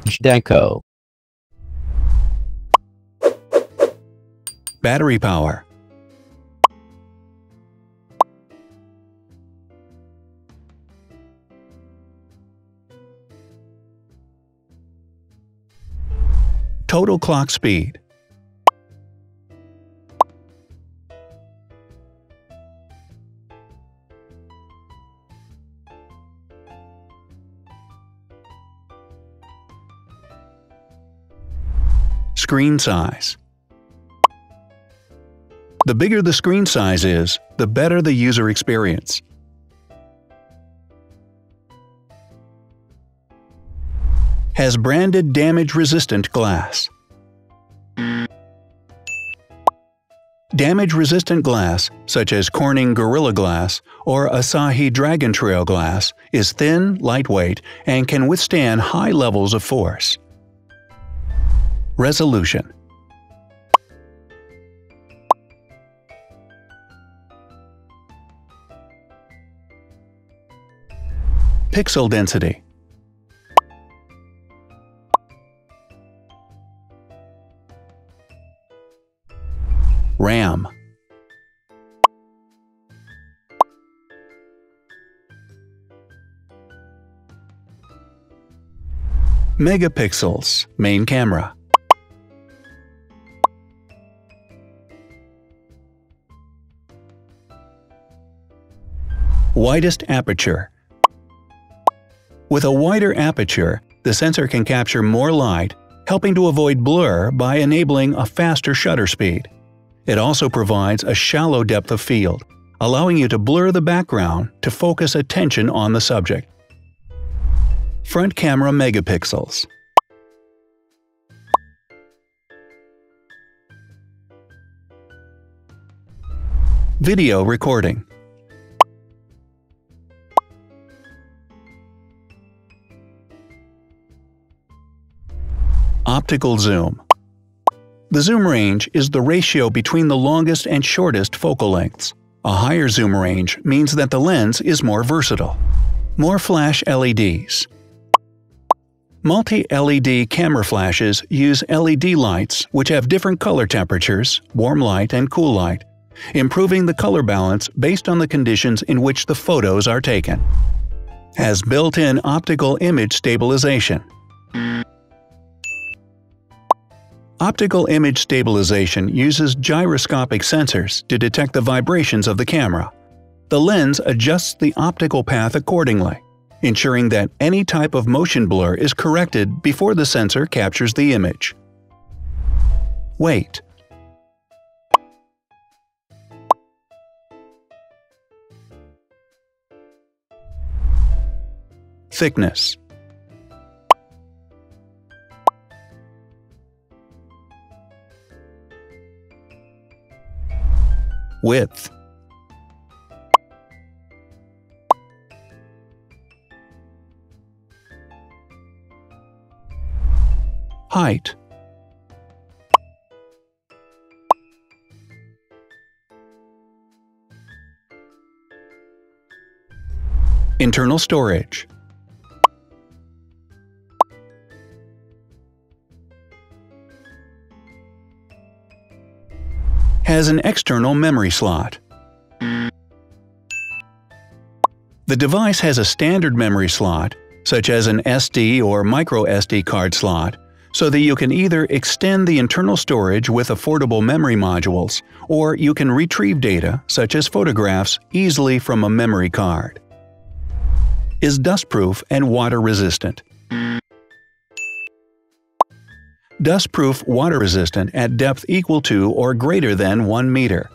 Zhdanko. Battery power. Total clock speed. Screen size. The bigger the screen size is, the better the user experience. Has branded damage-resistant glass. Damage-resistant glass, such as Corning Gorilla Glass or Asahi Dragon Trail Glass, is thin, lightweight, and can withstand high levels of force. Resolution. Pixel density. RAM. Megapixels, main camera. Widest aperture. With a wider aperture, the sensor can capture more light, helping to avoid blur by enabling a faster shutter speed. It also provides a shallow depth of field, allowing you to blur the background to focus attention on the subject. Front camera megapixels. Video recording. Optical zoom. The zoom range is the ratio between the longest and shortest focal lengths. A higher zoom range means that the lens is more versatile. More flash LEDs. Multi-LED camera flashes use LED lights which have different color temperatures, warm light and cool light, improving the color balance based on the conditions in which the photos are taken. Has built-in optical image stabilization. Optical image stabilization uses gyroscopic sensors to detect the vibrations of the camera. The lens adjusts the optical path accordingly, ensuring that any type of motion blur is corrected before the sensor captures the image. Weight. Thickness. Width. Height. Internal storage. Has an external memory slot. The device has a standard memory slot, such as an SD or micro SD card slot, so that you can either extend the internal storage with affordable memory modules, or you can retrieve data, such as photographs, easily from a memory card. Is dustproof and water-resistant. Dustproof water-resistant at depth equal to or greater than 1 meter.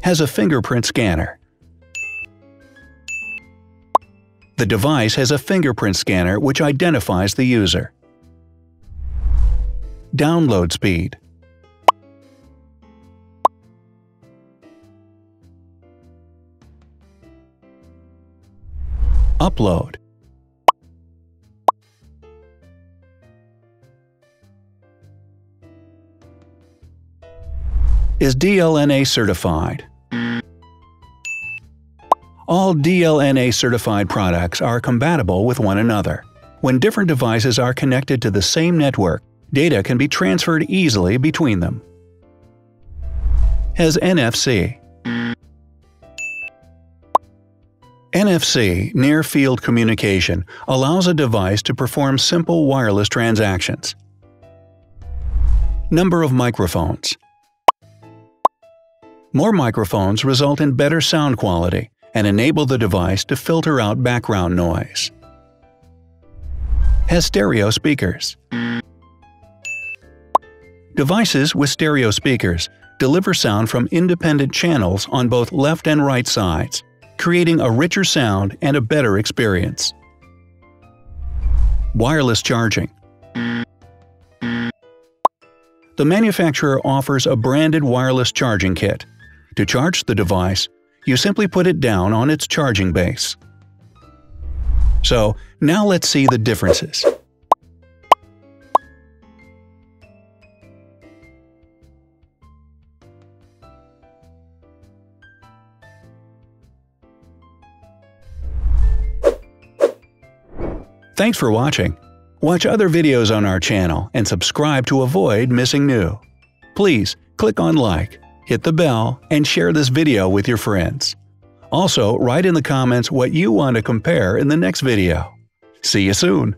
Has a fingerprint scanner. The device has a fingerprint scanner which identifies the user. Download speed. Upload. Is DLNA certified. All DLNA certified products are compatible with one another. When different devices are connected to the same network, data can be transferred easily between them. Has NFC. NFC, Near Field Communication, allows a device to perform simple wireless transactions. Number of microphones. More microphones result in better sound quality and enable the device to filter out background noise. Has stereo speakers. Devices with stereo speakers deliver sound from independent channels on both left and right sides, creating a richer sound and a better experience. Wireless charging. The manufacturer offers a branded wireless charging kit. To charge the device, you simply put it down on its charging base. So, now let's see the differences. Thanks for watching. Watch other videos on our channel and subscribe to avoid missing new. Please click on like, hit the bell, and share this video with your friends. Also, write in the comments what you want to compare in the next video. See you soon!